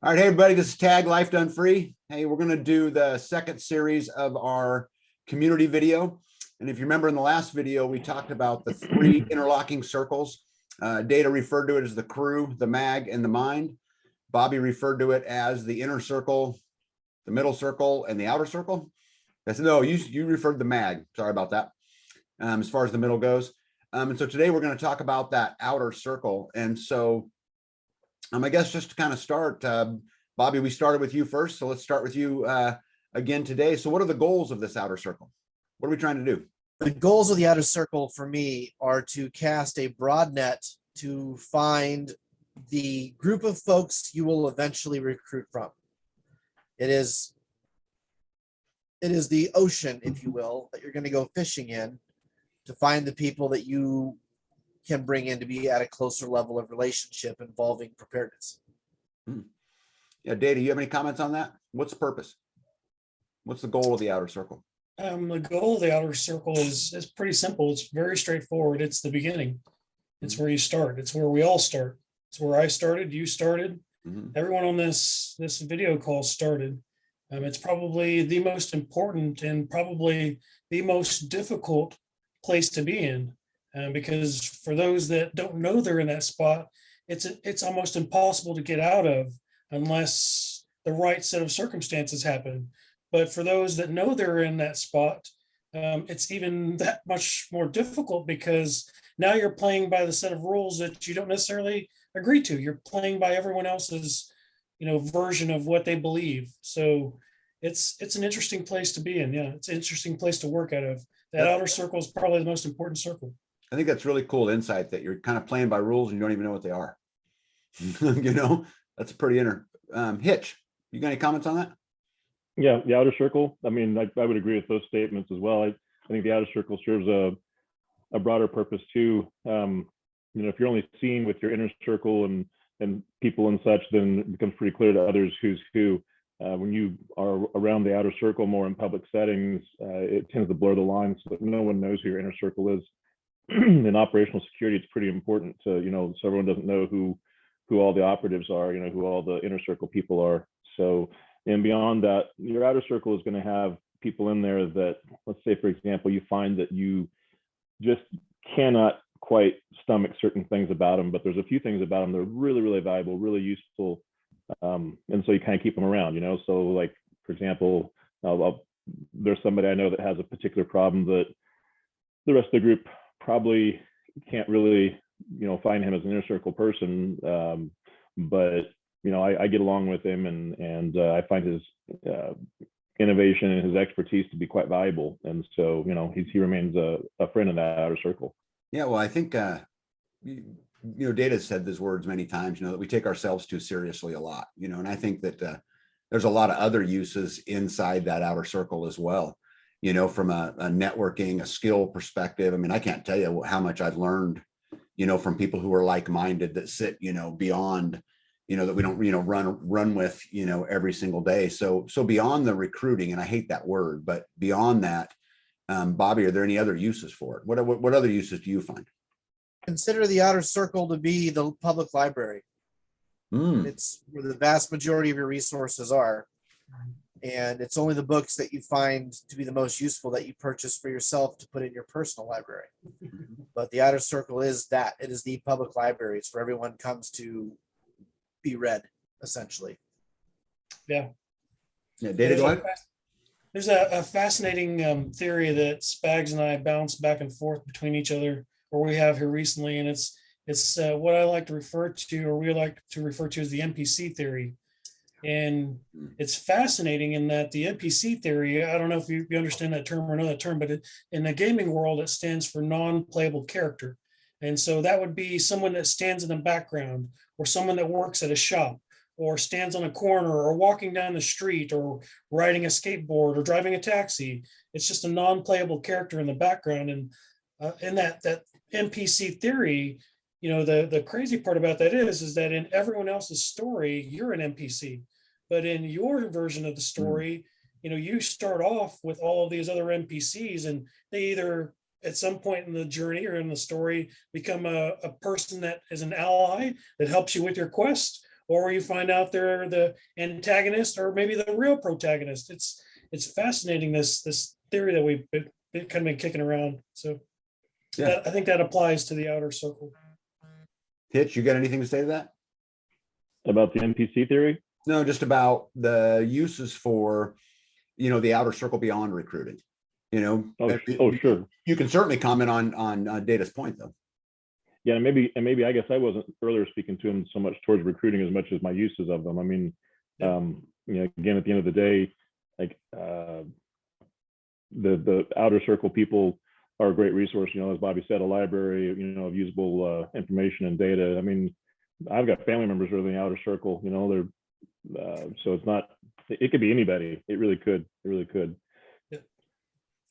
All right, hey everybody, this is Tag Life Done Free. Hey, we're going to do the second series of our community video. And if you remember in the last video, we talked about the three interlocking circles. Data referred to it as the crew, the mag, and the mind. Bobby referred to it as the inner circle, the middle circle, and the outer circle. I said, no, you referred to the mag. Sorry about that. As far as the middle goes. And so today we're going to talk about that outer circle. And so I guess just to kind of start, Bobby, we started with you first. So let's start with you again today. So what are the goals of this outer circle? What are we trying to do? The goals of the outer circle for me are to cast a broad net to find the group of folks you will eventually recruit from. It is the ocean, if you will, that you're going to go fishing in to find the people that you can bring in to be at a closer level of relationship involving preparedness. Yeah, Data, you have any comments on that? What's the purpose? What's the goal of the outer circle? The goal of the outer circle is pretty simple. It's very straightforward. It's the beginning. It's where you start. It's where we all start. It's where I started, you started, everyone on this video call started. It's probably the most important and probably the most difficult place to be in. Because for those that don't know they're in that spot, it's almost impossible to get out of unless the right set of circumstances happen. But for those that know they're in that spot, it's even that much more difficult because now you're playing by the set of rules that you don't necessarily agree to. You're playing by everyone else's, version of what they believe. So it's an interesting place to be in. Yeah, it's an interesting place to work out of. That outer circle is probably the most important circle. I think that's really cool insight that you're kind of playing by rules and you don't even know what they are. That's a pretty Hitch, you got any comments on that? Yeah, the outer circle. I mean, I would agree with those statements as well. I think the outer circle serves a broader purpose too. If you're only seeing with your inner circle and people and such, then it becomes pretty clear to others who's who. When you are around the outer circle more in public settings, it tends to blur the lines so that no one knows who your inner circle is. In operational security, it's pretty important to, so everyone doesn't know who all the operatives are, who all the inner circle people are. So, and beyond that, your outer circle is going to have people in there that, let's say, for example, you find that you just cannot quite stomach certain things about them, but there's a few things about them that are really, really valuable, really useful. And so you kind of keep them around, so like, for example, there's somebody I know that has a particular problem that the rest of the group probably can't really, find him as an inner circle person. But, I get along with him and I find his innovation and his expertise to be quite valuable. And so, he remains a friend in that outer circle. Yeah, well, I think, Data said these words many times, that we take ourselves too seriously a lot, and I think that there's a lot of other uses inside that outer circle as well. From a networking, a skill perspective. I mean, I can't tell you how much I've learned, from people who are like-minded that sit, beyond, that we don't, run with, every single day. So beyond the recruiting, and I hate that word, but beyond that, Bobby, are there any other uses for it? What other uses do you find? Consider the outer circle to be the public library. It's where the vast majority of your resources are. And it's only the books that you find to be the most useful that you purchase for yourself to put in your personal library. But the outer circle is that. It is the public library. It's where everyone comes to be read, essentially. Yeah. Yeah, Data, go ahead. There's a fascinating theory that Spags and I bounce back and forth between each other, or we have here recently, and it's what I like to refer to, or we like to refer to as the NPC theory. And it's fascinating in that the NPC theory, I don't know if you understand that term or know that term, but in the gaming world, it stands for non-playable character. And so that would be someone that stands in the background, or someone that works at a shop, or stands on a corner, or walking down the street, or riding a skateboard, or driving a taxi. It's just a non-playable character in the background. And in that NPC theory, the crazy part about that is that in everyone else's story, you're an NPC. But in your version of the story, you start off with all of these other NPCs, and they either at some point in the journey or in the story become a person that is an ally that helps you with your quest, or you find out they're the antagonist or maybe the real protagonist. It's fascinating, this theory that we've kind of been kicking around. So Yeah. I think that applies to the outer circle. Hitch, you got anything to say to that? About the NPC theory? No, just about the uses for, the outer circle beyond recruiting. Oh, sure. You can certainly comment on Data's point, though. Yeah, and maybe I guess I wasn't earlier speaking to him so much towards recruiting as much as my uses of them. I mean, again, at the end of the day, like the outer circle people are a great resource. As Bobby said, a library, of usable information and data. I mean, I've got family members who are in the outer circle. They're so it's not. It could be anybody. It really could. It really could.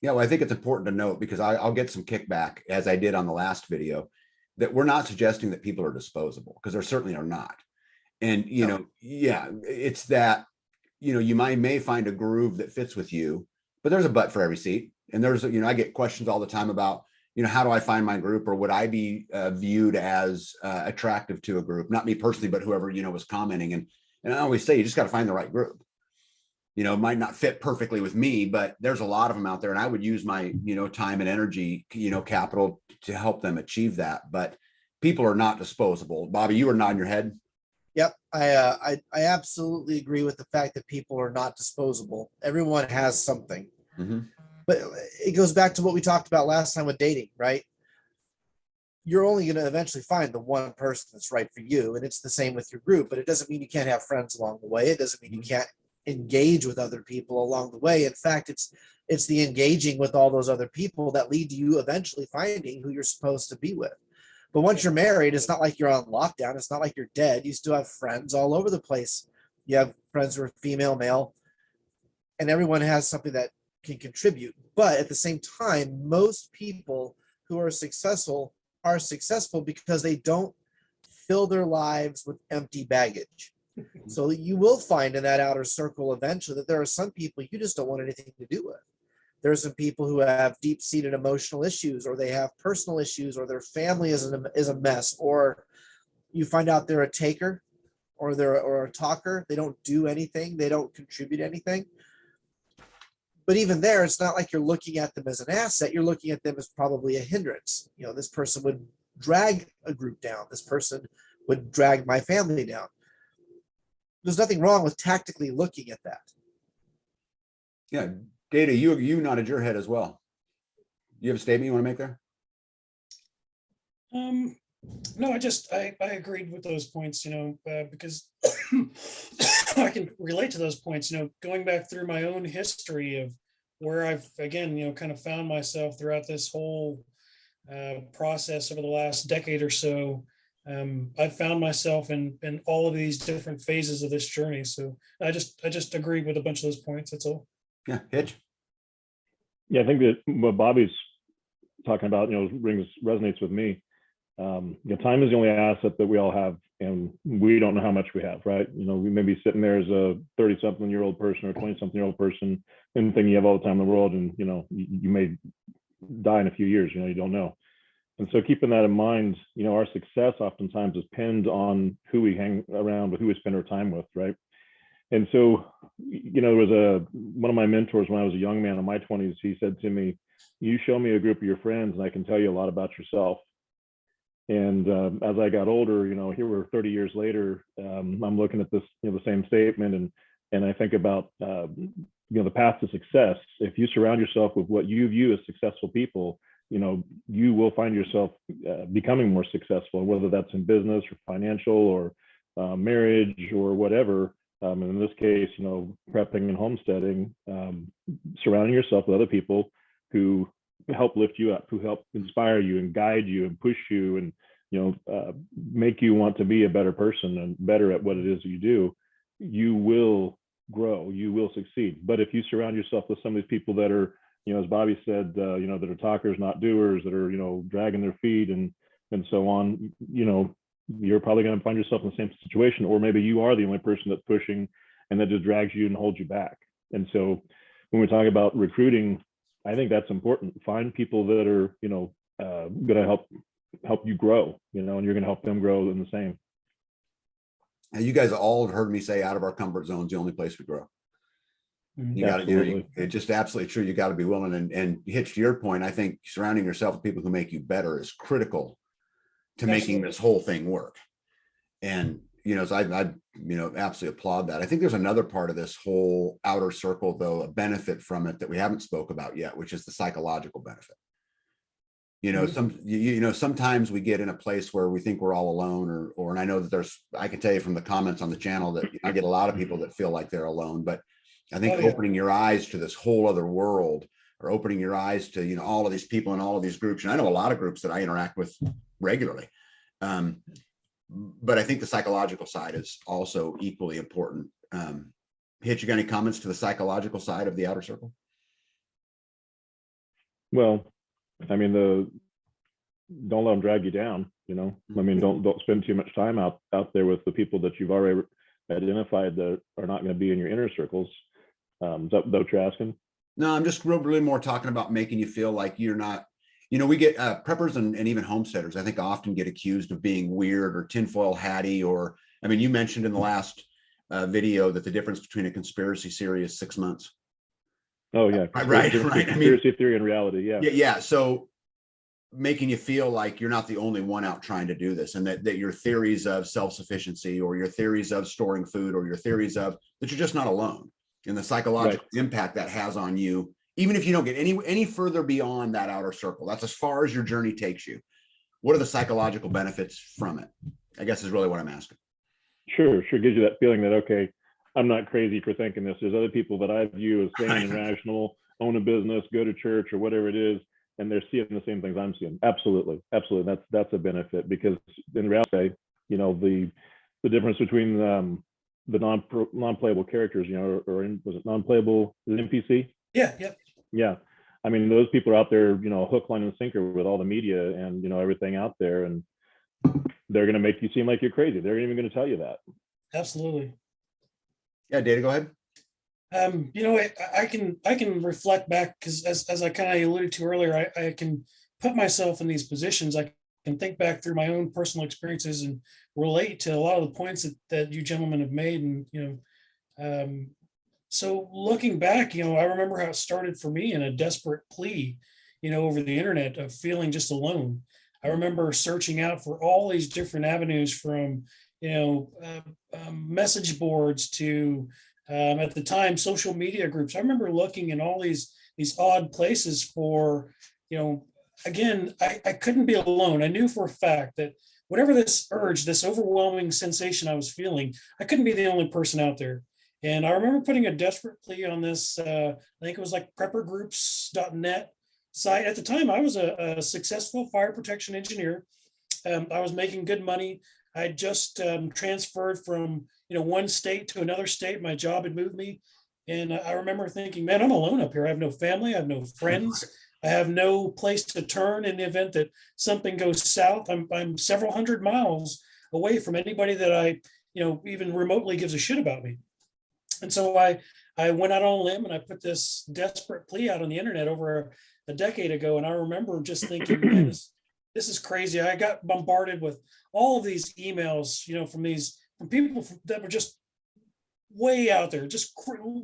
Yeah, well, I think it's important to note, because I'll get some kickback, as I did on the last video, that we're not suggesting that people are disposable, because there certainly are not. And, it's that, you may find a groove that fits with you, but there's a butt for every seat. And there's, I get questions all the time about, how do I find my group, or would I be viewed as attractive to a group? Not me personally, but whoever, was commenting. And I always say, you just got to find the right group. It might not fit perfectly with me, but there's a lot of them out there, and I would use my, time and energy, capital to help them achieve that. But people are not disposable. Bobby, you were nodding your head. Yep, I absolutely agree with the fact that people are not disposable. Everyone has something, but it goes back to what we talked about last time with dating, right? You're only going to eventually find the one person that's right for you, and it's the same with your group. But it doesn't mean you can't have friends along the way. It doesn't mean you can't engage with other people along the way. In fact, it's the engaging with all those other people that lead to you eventually finding who you're supposed to be with. But once you're married, it's not like you're on lockdown. It's not like you're dead. You still have friends all over the place. You have friends who are female, male, and everyone has something that can contribute. But at the same time, most people who are successful because they don't fill their lives with empty baggage. So you will find in that outer circle eventually that there are some people you just don't want anything to do with. There are some people who have deep-seated emotional issues, or they have personal issues, or their family is a mess, or you find out they're a taker, or they're a talker. They don't do anything. They don't contribute anything. But even there, it's not like you're looking at them as an asset. You're looking at them as probably a hindrance. This person would drag a group down. This person would drag my family down. There's nothing wrong with tactically looking at that. Yeah, Data, you nodded your head as well. You have a statement you want to make there? No, I agreed with those points, because I can relate to those points, going back through my own history of where I've, again, kind of found myself throughout this whole process over the last decade or so. I've found myself in all of these different phases of this journey. So I just agree with a bunch of those points. That's all. Yeah, Hitch. Yeah, I think that what Bobby's talking about, resonates with me. Time is the only asset that we all have, and we don't know how much we have, right? We may be sitting there as a 30-something-year-old person or 20-something-year-old person and thinking you have all the time in the world, and you may die in a few years. You don't know. And so keeping that in mind, our success oftentimes is pinned on who we hang around with, who we spend our time with, right? And so, there was one of my mentors when I was a young man in my 20s. He said to me, "You show me a group of your friends, and I can tell you a lot about yourself." And as I got older, here we're 30 years later, I'm looking at this, the same statement, and I think about the path to success. If you surround yourself with what you view as successful people, you will find yourself becoming more successful, whether that's in business or financial or marriage or whatever. And in this case, prepping and homesteading, surrounding yourself with other people who help lift you up, who help inspire you and guide you and push you and, make you want to be a better person and better at what it is you do, you will grow, you will succeed. But if you surround yourself with some of these people that are, as Bobby said, that are talkers, not doers, that are, dragging their feet and so on, you're probably going to find yourself in the same situation, or maybe you are the only person that's pushing and that just drags you and holds you back. And so when we talk about recruiting, I think that's important. Find people that are, going to help you grow, and you're going to help them grow in the same. And you guys all have heard me say out of our comfort zone is the only place we grow. You got to, it's just absolutely true. You got to be willing, and Hitch, to your point, I think surrounding yourself with people who make you better is critical to making this whole thing work. And, so I absolutely applaud that. I think there's another part of this whole outer circle, though, a benefit from it that we haven't spoke about yet, which is the psychological benefit. Sometimes we get in a place where we think we're all alone, and I know that I can tell you from the comments on the channel that I get a lot of people that feel like they're alone, but I think opening your eyes to this whole other world, or opening your eyes to, all of these people in all of these groups. And I know a lot of groups that I interact with regularly. But I think the psychological side is also equally important. Hitch, you got any comments to the psychological side of the outer circle? Well, I mean, don't let them drag you down, I mean, don't spend too much time out there with the people that you've already identified that are not going to be in your inner circles. Is that what you're asking? No, I'm just really more talking about making you feel like you're not, we get preppers and even homesteaders, I think, often get accused of being weird or tinfoil hatty, or, I mean, you mentioned in the last video that the difference between a conspiracy theory is 6 months. Oh yeah. Right. Conspiracy theory and reality. Yeah. Yeah. So making you feel like you're not the only one out trying to do this, and that your theories of self-sufficiency, or your theories of storing food, or your theories of that you're just not alone, and the psychological impact that has on you, even if you don't get any further beyond that outer circle. That's as far as your journey takes you. What are the psychological benefits from it, I guess, is really what I'm asking. Sure. Gives you that feeling that, okay, I'm not crazy for thinking this. There's other people that I view as sane and rational, own a business, go to church, or whatever it is, and they're seeing the same things I'm seeing. Absolutely. That's a benefit, because in reality, the difference between the non-playable characters, or was it non-playable, NPC? Yeah. I mean, those people are out there, hook, line, and sinker with all the media and, everything out there, and they're going to make you seem like you're crazy. They're even going to tell you that. Absolutely. Yeah, Data, go ahead. I can reflect back, because as I kind of alluded to earlier, I can put myself in these positions. I can think back through my own personal experiences and relate to a lot of the points that you gentlemen have made. And, so looking back, I remember how it started for me in a desperate plea, over the internet, of feeling just alone. I remember searching out for all these different avenues, from, message boards to, at the time, social media groups. I remember looking in all these odd places for, again, I couldn't be alone. I knew for a fact that whatever this urge, this overwhelming sensation I was feeling, I couldn't be the only person out there. And I remember putting a desperate plea on this, I think it was like preppergroups.net site. At the time, I was a successful fire protection engineer. I was making good money. I just transferred from, one state to another state. My job had moved me. And I remember thinking, man, I'm alone up here. I have no family. I have no friends. I have no place to turn in the event that something goes south. I'm several hundred miles away from anybody that I, even remotely gives a shit about me. And so I went out on a limb and I put this desperate plea out on the internet over a decade ago. And I remember just thinking, man, this is crazy. I got bombarded with all of these emails, from people that were just way out there, just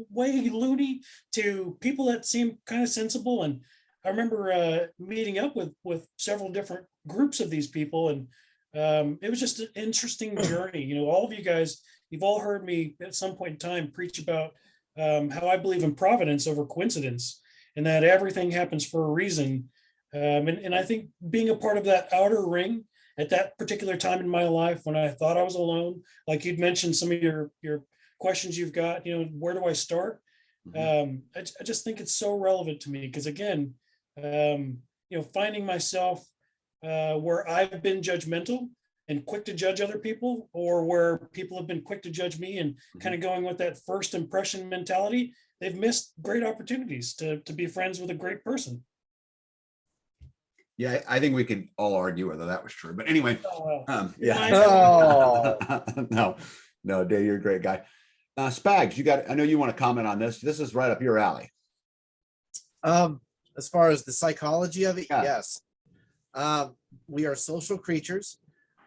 way loony, to people that seemed kind of sensible. And I remember meeting up with several different groups of these people. And it was just an interesting journey. All of you guys, you've all heard me at some point in time preach about how I believe in providence over coincidence, and that everything happens for a reason. And I think being a part of that outer ring at that particular time in my life, when I thought I was alone, like you'd mentioned some of your questions you've got, where do I start? I just think it's so relevant to me, because again, finding myself where I've been judgmental and quick to judge other people, or where people have been quick to judge me and kind of going with that first impression mentality, they've missed great opportunities to be friends with a great person. Yeah, I think we could all argue whether that was true, but anyway, yeah. No, Dave, you're a great guy. Spags, I know you want to comment on this. This is right up your alley. As far as the psychology of it, Yeah. yes. We are social creatures.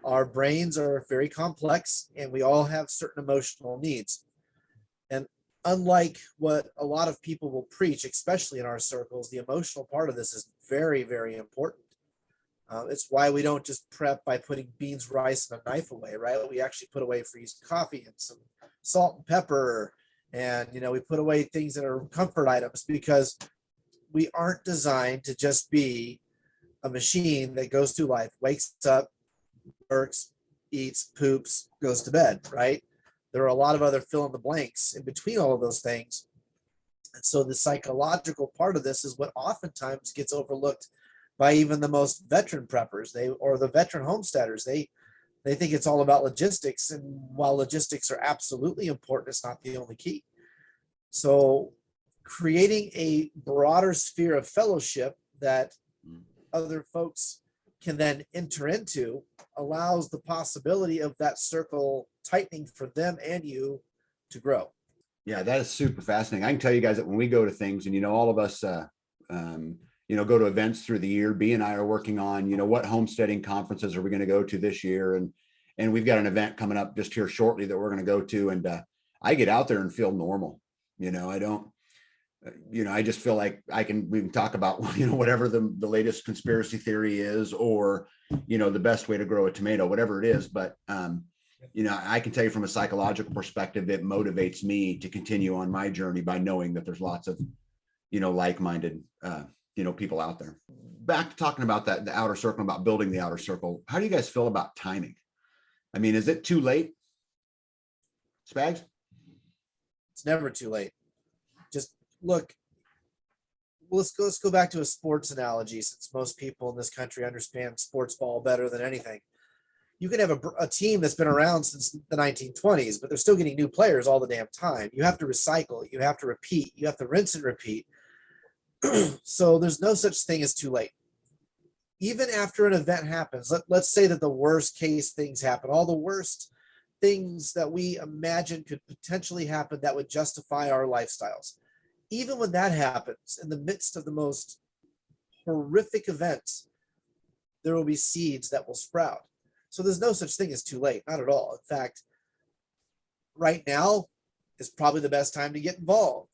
Our brains are very complex and we all have certain emotional needs. And unlike what a lot of people will preach, especially in our circles, the emotional part of this is very, very important. It's why we don't just prep by putting beans, rice, and a knife away, right? We actually put away freezed coffee and some salt and pepper. And, we put away things that are comfort items because we aren't designed to just be a machine that goes through life, wakes up, works, eats, poops, goes to bed, right? There are a lot of other fill in the blanks in between all of those things. And so the psychological part of this is what oftentimes gets overlooked by even the most veteran preppers, or the veteran homesteaders. They think it's all about logistics. And while logistics are absolutely important, it's not the only key. So creating a broader sphere of fellowship that other folks can then enter into allows the possibility of that circle tightening for them and you to grow. Yeah, that is super fascinating. I can tell you guys that when we go to things, and all of us go to events through the year, B and I are working on, what homesteading conferences are we going to go to this year? And we've got an event coming up just here shortly that we're going to go to. And I get out there and feel normal. I don't, I just feel like we can talk about, whatever the latest conspiracy theory is, or, the best way to grow a tomato, whatever it is. But, I can tell you from a psychological perspective, it motivates me to continue on my journey by knowing that there's lots of, like-minded, people out there. Back to talking about the outer circle, about building the outer circle. How do you guys feel about timing? I mean, is it too late? Spags? It's never too late. Just look, let's go back to a sports analogy, since most people in this country understand sports ball better than anything. You can have a team that's been around since the 1920s, but they're still getting new players all the damn time. You have to recycle, you have to repeat, you have to rinse and repeat. So there's no such thing as too late. Even after an event happens, let's say that the worst case things happen, all the worst things that we imagine could potentially happen that would justify our lifestyles. Even when that happens, in the midst of the most horrific events, there will be seeds that will sprout. So there's no such thing as too late, not at all. In fact, right now is probably the best time to get involved.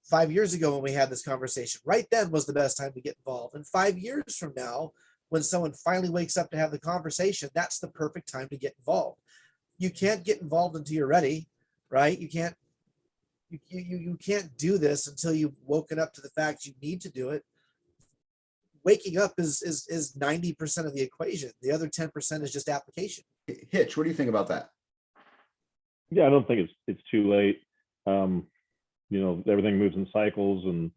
5 years ago when we had this conversation, right then was the best time to get involved. And 5 years from now, when someone finally wakes up to have the conversation, that's the perfect time to get involved. You can't get involved until you're ready, right? You can't do this until you've woken up to the fact you need to do it. Waking up is 90% of the equation. The other 10% is just application. Hitch, what do you think about that? Yeah, I don't think it's too late. Everything moves in cycles, and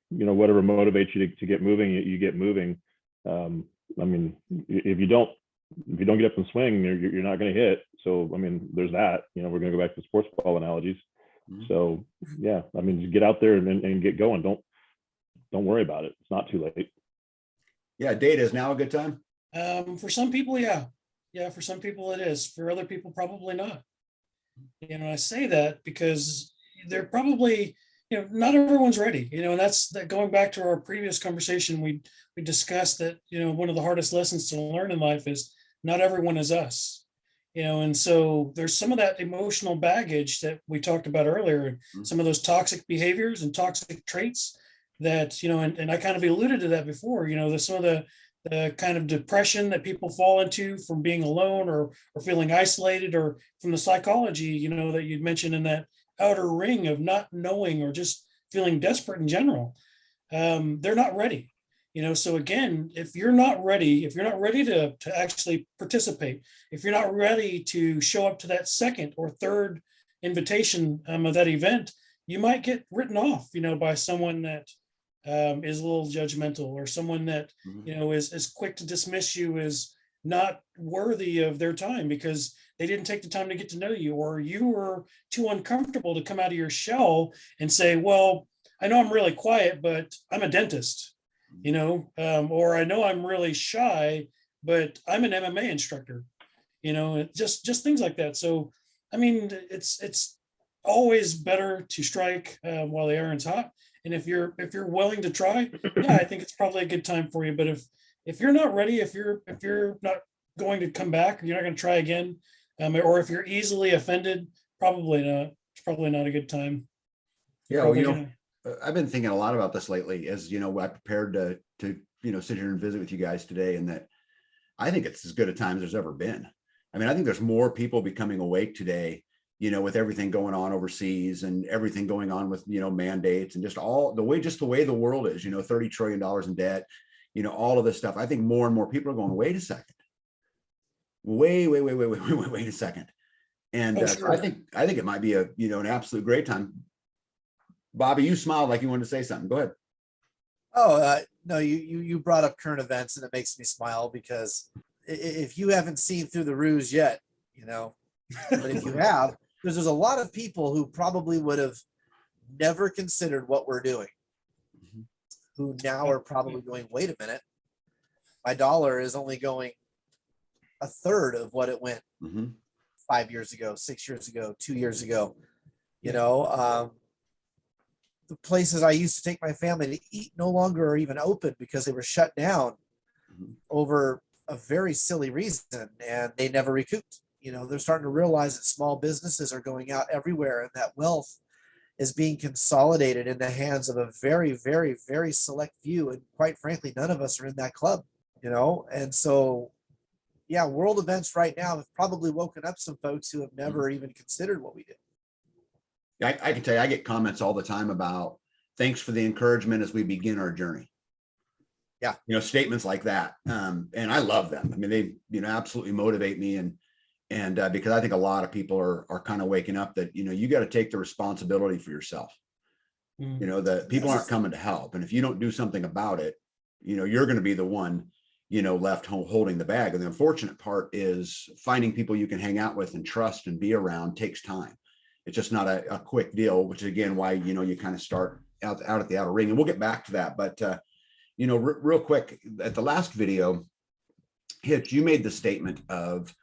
whatever motivates you to get moving, you get moving. I mean, if you don't get up and swing, you're not going to hit. So, I mean, there's that. We're going to go back to sports ball analogies. Mm-hmm. So, yeah, I mean, just get out there and get going. Don't worry about it. It's not too late. Yeah, data is now a good time. For some people, yeah. Yeah, for some people it is. For other people, probably not. I say that because they're probably, not everyone's ready, and that's that going back to our previous conversation, we discussed that, one of the hardest lessons to learn in life is not everyone is us, and so there's some of that emotional baggage that we talked about earlier, mm-hmm. Some of those toxic behaviors and toxic traits that, and I kind of alluded to that before, there's some of the kind of depression that people fall into from being alone or feeling isolated, or from the psychology, that you'd mentioned in that outer ring of not knowing or just feeling desperate in general. They're not ready. So again, if you're not ready to actually participate, if you're not ready to show up to that second or third invitation of that event, you might get written off, by someone that is a little judgmental, or someone that, mm-hmm. Is quick to dismiss you as not worthy of their time because they didn't take the time to get to know you, or you were too uncomfortable to come out of your shell and say, well, I know I'm really quiet, but I'm a dentist, or I know I'm really shy, but I'm an MMA instructor, just things like that. So, I mean, it's always better to strike while the iron's hot. And if you're willing to try, yeah, I think it's probably a good time for you. But if you're not ready, if you're not going to come back, you're not going to try again. Or if you're easily offended, probably not. It's probably not a good time. Yeah, well, Probably I've been thinking a lot about this lately as, I prepared to sit here and visit with you guys today, and that I think it's as good a time as there's ever been. I mean, I think there's more people becoming awake today, with everything going on overseas and everything going on with, mandates and just the way the world is, $30 trillion in debt, all of this stuff. I think more and more people are going, wait a second, wait a second. And Oh, so sure. I think it might be an absolute great time. Bobby, you smiled like you wanted to say something. Go ahead. Oh, no, you brought up current events, and it makes me smile because if you haven't seen through the ruse yet, but if you have, there's a lot of people who probably would have never considered what we're doing, who now are probably going, wait a minute, my dollar is only going a third of what it went 5 years ago, 6 years ago, 2 years ago. The places I used to take my family to eat no longer are even open because they were shut down over a very silly reason, and they never recouped. They're starting to realize that small businesses are going out everywhere, and that wealth is being consolidated in the hands of a very, very, very select few. And quite frankly, none of us are in that club, And so, yeah, world events right now have probably woken up some folks who have never even considered what we do. I can tell you, I get comments all the time about thanks for the encouragement as we begin our journey. Yeah. Statements like that. And I love them. I mean, they, absolutely motivate me. And because I think a lot of people are kind of waking up that, you got to take the responsibility for yourself. The people aren't coming to help. And if you don't do something about it, you're going to be the one, left holding the bag. And the unfortunate part is finding people you can hang out with and trust and be around takes time. It's just not a quick deal, which is again why you kind of start out at the outer ring, and we'll get back to that. But real quick, at the last video, Hitch, you made the statement of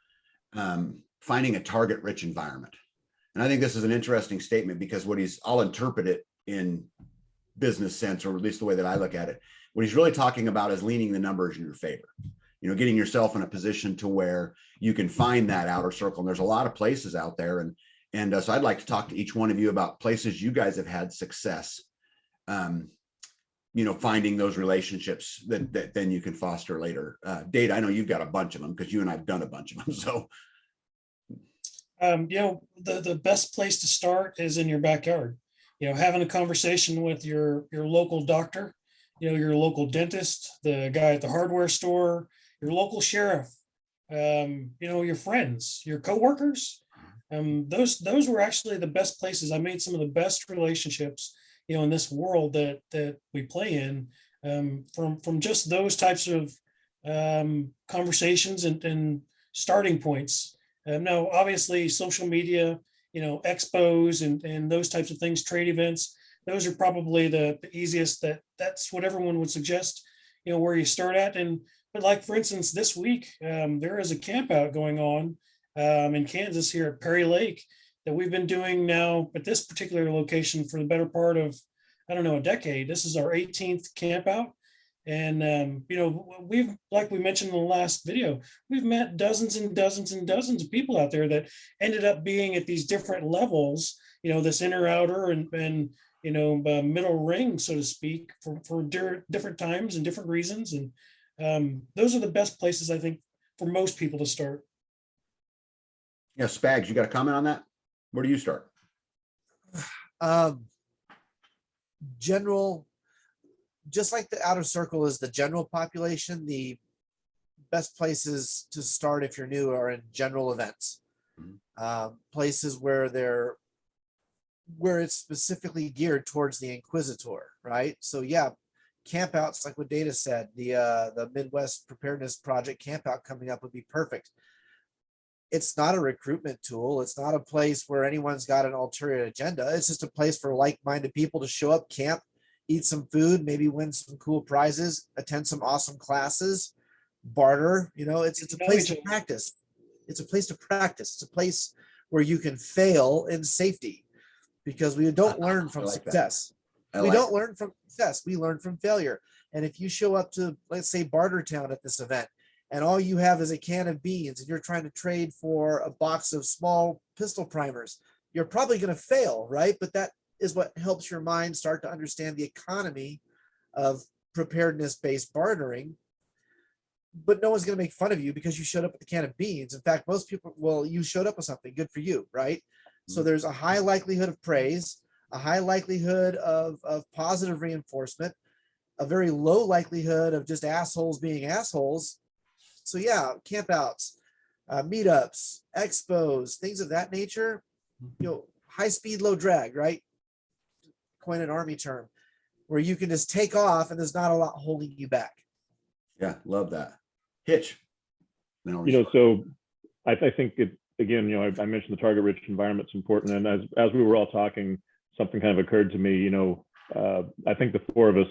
finding a target-rich environment, and I think this is an interesting statement because I'll interpret it in business sense, or at least the way that I look at it. What he's really talking about is leaning the numbers in your favor. Getting yourself in a position to where you can find that outer circle. And there's a lot of places out there, and so I'd like to talk to each one of you about places you guys have had success, finding those relationships that then you can foster later. Dade, I know you've got a bunch of them because you and I've done a bunch of them. So, the best place to start is in your backyard. Having a conversation with your local doctor, your local dentist, the guy at the hardware store, your local sheriff, your friends, your coworkers. Those were actually the best places. I made some of the best relationships, in this world that we play in, from just those types of conversations and starting points. Now, obviously, social media, expos and those types of things, trade events, those are probably the easiest. That's what everyone would suggest, where you start at. But like, for instance, this week, there is a camp out going on in Kansas here at Perry Lake that we've been doing now at this particular location for the better part of, a decade. This is our 18th camp out. And, we've, like we mentioned in the last video, we've met dozens and dozens and dozens of people out there that ended up being at these different levels, this inner, outer, and middle ring, so to speak, for different times and different reasons. And those are the best places, I think, for most people to start. Yeah, Spags, you got a comment on that? Where do you start? General, just like the outer circle is the general population, the best places to start if you're new are in general events, places where it's specifically geared towards the inquisitor, right? So yeah, campouts, like what Data said, the Midwest Preparedness Project campout coming up would be perfect. It's not a recruitment tool. It's not a place where anyone's got an ulterior agenda. It's just a place for like-minded people to show up, camp, eat some food, maybe win some cool prizes, attend some awesome classes, barter. It's a place to practice. It's a place to practice. It's a place where you can fail in safety, because we don't learn from success. We don't learn from success. We learn from failure. And if you show up to, let's say, Bartertown at this event, and all you have is a can of beans and you're trying to trade for a box of small pistol primers, you're probably going to fail, right? But that is what helps your mind start to understand the economy of preparedness-based bartering. But no one's going to make fun of you because you showed up with a can of beans. In fact, most people, well, you showed up with something good for you, right? So there's a high likelihood of praise, a high likelihood of positive reinforcement, a very low likelihood of just assholes being assholes. So yeah, campouts, meetups, expos, things of that nature, high speed, low drag, right? Coin an Army term, where you can just take off and there's not a lot holding you back. Yeah, love that. Hitch. So I think it, again, I mentioned the target rich environment's important. And as we were all talking, something kind of occurred to me, I think the four of us,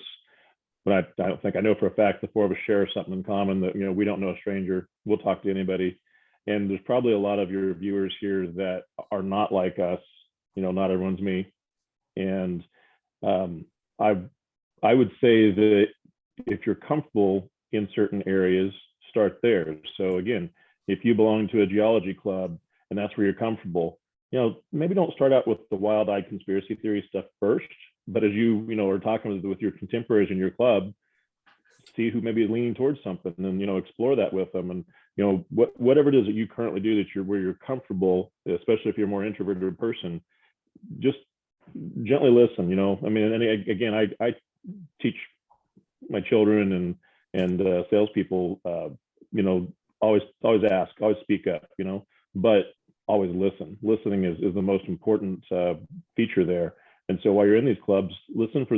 but I don't think I know for a fact the four of us share something in common that, we don't know a stranger. We'll talk to anybody. And there's probably a lot of your viewers here that are not like us, not everyone's me. And I would say that if you're comfortable in certain areas, start there. So again, if you belong to a geology club and that's where you're comfortable, maybe don't start out with the wild-eyed conspiracy theory stuff first, but as you are talking with your contemporaries in your club, see who may be leaning towards something, and explore that with them. And whatever it is that you currently do where you're comfortable, especially if you're a more introverted person, just gently listen. I mean, and again, I teach my children and salespeople, always ask, always speak up, but always listen. Listening is the most important feature there. And so while you're in these clubs, listen for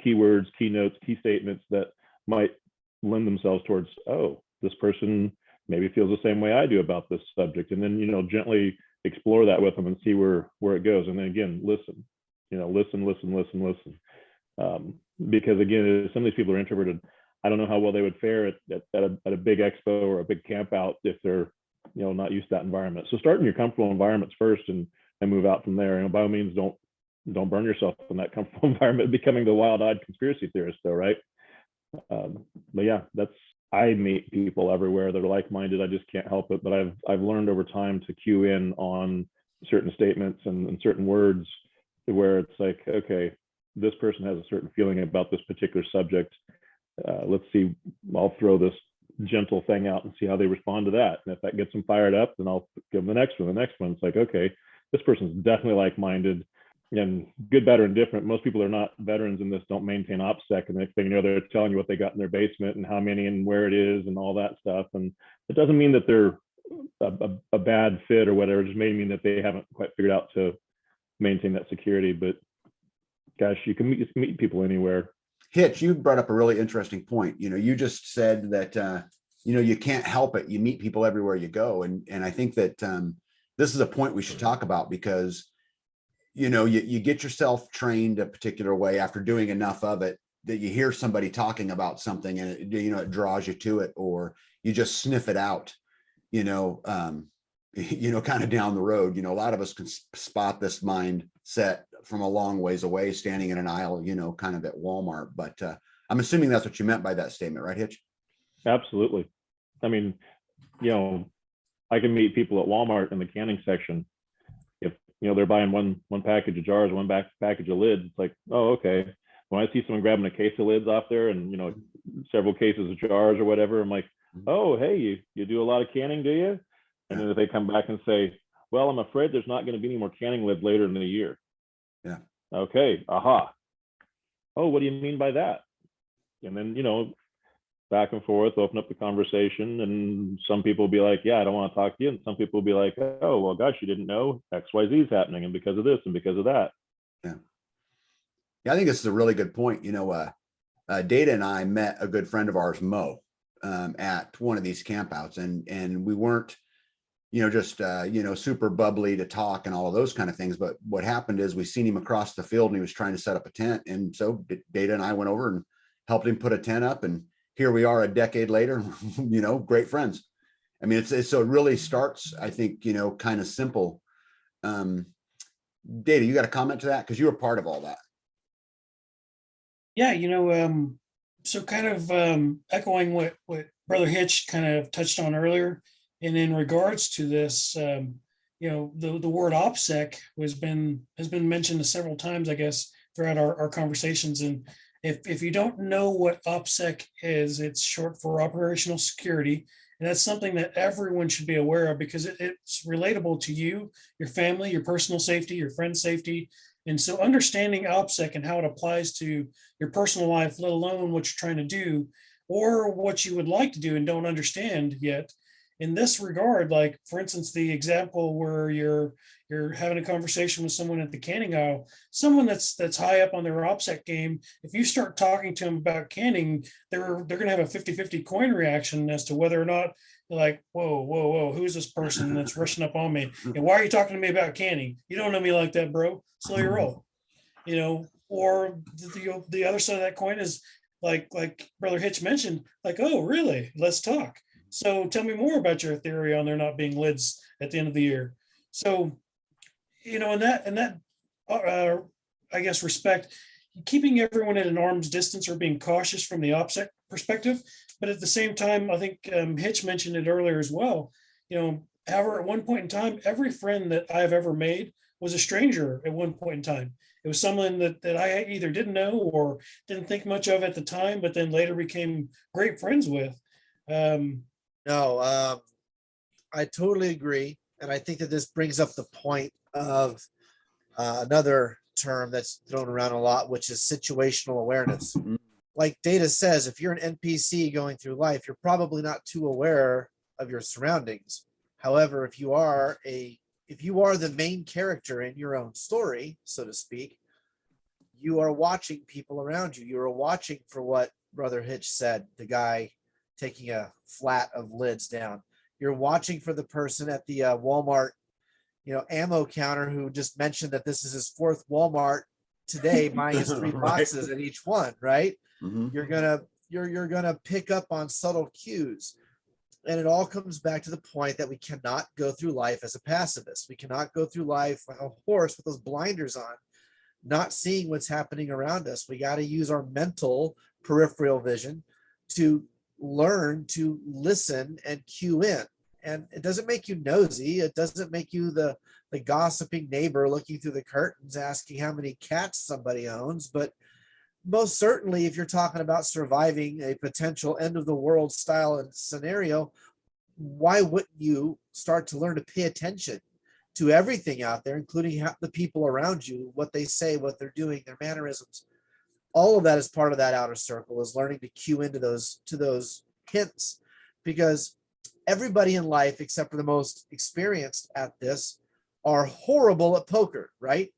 keywords, keynotes, key statements that might lend themselves towards, oh, this person maybe feels the same way I do about this subject, and then gently explore that with them and see where it goes. And then again, listen, listen. Because again, some of these people are introverted. I don't know how well they would fare at a big expo or a big camp out if they're not used to that environment. So start in your comfortable environments first and move out from there. By all means, don't burn yourself in that comfortable environment, becoming the wild-eyed conspiracy theorist, though, right? But yeah, I meet people everywhere that are like-minded. I just can't help it. But I've learned over time to cue in on certain statements and certain words where it's like, okay, this person has a certain feeling about this particular subject. Let's see, I'll throw this gentle thing out and see how they respond to that. And if that gets them fired up, then I'll give them the next one. The next one, it's like, okay, this person's definitely like-minded. And good, better, and different. Most people are not veterans in this, don't maintain Opsec. And the next thing you know, they're telling you what they got in their basement and how many and where it is and all that stuff. And it doesn't mean that they're a bad fit or whatever. It just may mean that they haven't quite figured out to maintain that security. But gosh, you can meet people anywhere. Hitch, you brought up a really interesting point. You just said that, you can't help it. You meet people everywhere you go. And I think that this is a point we should talk about, because you get yourself trained a particular way after doing enough of it that you hear somebody talking about something and it draws you to it, or you just sniff it out, kind of down the road. A lot of us can spot this mindset from a long ways away, standing in an aisle, kind of at Walmart. But I'm assuming that's what you meant by that statement, right, Hitch? Absolutely. I mean, I can meet people at Walmart in the canning section. They're buying one package of jars, one package of lids. It's like, oh, okay. When I see someone grabbing a case of lids off there and, several cases of jars or whatever, I'm like, oh, hey, you do a lot of canning, do you? And then if they come back and say, well, I'm afraid there's not going to be any more canning lids later in the year. Yeah. Okay. Aha. Oh, what do you mean by that? And then, back and forth, open up the conversation, and some people will be like, yeah, I don't want to talk to you. And some people will be like, oh, well, gosh, you didn't know XYZ is happening, and because of this and because of that. Yeah. Yeah, I think this is a really good point. Data and I met a good friend of ours, Mo, at one of these campouts, and we weren't, just, super bubbly to talk and all of those kind of things. But what happened is we seen him across the field and he was trying to set up a tent. And so Data and I went over and helped him put a tent up, and here we are a decade later, great friends. I mean, so it really starts, I think, kind of simple. Data, you got a comment to that? Because you were part of all that. Yeah, So kind of echoing what Brother Hitch kind of touched on earlier, and in regards to this, the word OPSEC has been mentioned several times, I guess, throughout our conversations. And if you don't know what OPSEC is, it's short for operational security. And that's something that everyone should be aware of because it's relatable to you, your family, your personal safety, your friend's safety. And so understanding OPSEC and how it applies to your personal life, let alone what you're trying to do or what you would like to do and don't understand yet. In this regard, like for instance, the example where you're having a conversation with someone at the canning aisle, someone that's high up on their OPSEC game, if you start talking to them about canning, they're gonna have a 50-50 coin reaction as to whether or not they're like, whoa, who's this person that's rushing up on me? And why are you talking to me about canning? You don't know me like that, bro. Slow your roll. Or the other side of that coin is like Brother Hitch mentioned, like, oh, really? Let's talk. So tell me more about your theory on there not being lids at the end of the year. So, in that, I guess, respect, keeping everyone at an arm's distance or being cautious from the OPSEC perspective. But at the same time, I think Hitch mentioned it earlier as well. However, at one point in time, every friend that I've ever made was a stranger at one point in time. It was someone that I either didn't know or didn't think much of at the time, but then later became great friends with. No, I totally agree. And I think that this brings up the point of another term that's thrown around a lot, which is situational awareness. Like Data says, if you're an NPC going through life, you're probably not too aware of your surroundings. However, if you are the main character in your own story, so to speak, you are watching people around you. You are watching for what Brother Hitch said, the guy taking a flat of lids down. You're watching for the person at the Walmart, ammo counter who just mentioned that this is his fourth Walmart today, buying his 3 boxes in each one, right? Mhm. You're gonna pick up on subtle cues. And it all comes back to the point that we cannot go through life as a pacifist. We cannot go through life like a horse with those blinders on, not seeing what's happening around us. We got to use our mental peripheral vision to learn to listen and cue in. And it doesn't make you nosy. It doesn't make you the gossiping neighbor looking through the curtains asking how many cats somebody owns. But most certainly, if you're talking about surviving a potential end of the world style scenario, why wouldn't you start to learn to pay attention to everything out there, including the people around you, what they say, what they're doing, their mannerisms? All of that is part of that outer circle, is learning to cue into those hints, because everybody in life, except for the most experienced at this, are horrible at poker, right?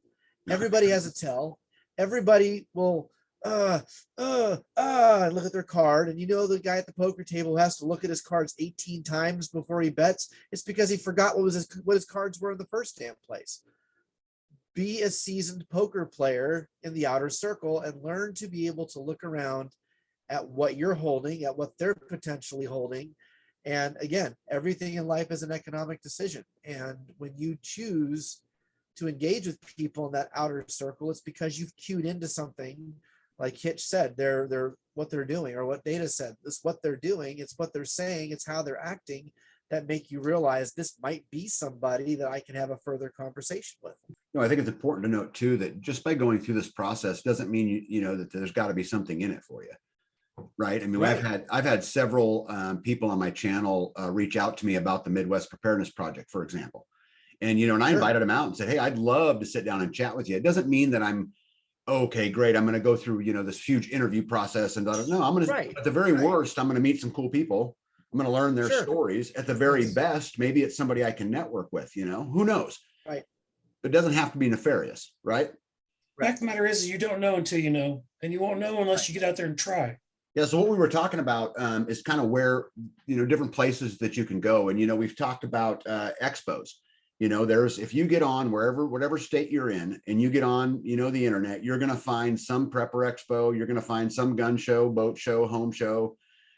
Everybody has a tell. Everybody will and look at their card, and the guy at the poker table has to look at his cards 18 times before he bets. It's because he forgot what his cards were in the first damn place. Be a seasoned poker player in the outer circle and learn to be able to look around at what you're holding, at what they're potentially holding. And again, everything in life is an economic decision. And when you choose to engage with people in that outer circle, it's because you've cued into something. Like Hitch said, they're what they're doing, or what Data said, it's what they're doing, it's what they're saying, it's how they're acting, that make you realize this might be somebody that I can have a further conversation with. I think it's important to note too that just by going through this process doesn't mean that there's got to be something in it for you, right? I mean, right. I've had several people on my channel reach out to me about the Midwest Preparedness Project, for example, and and I invited them out and said, hey, I'd love to sit down and chat with you. It doesn't mean that I'm okay, great, I'm going to go through this huge interview process and no, I'm going to at the very worst, I'm going to meet some cool people. I'm going to learn their stories. At the very best, maybe it's somebody I can network with, who knows? Right. It doesn't have to be nefarious, right? Fact of the matter is you don't know until you know, and you won't know unless you get out there and try. Yeah. So what we were talking about is kind of where, different places that you can go. And, we've talked about expos. If you get on whatever state you're in, and you get on, the internet, you're going to find some prepper expo, you're going to find some gun show, boat show, home show,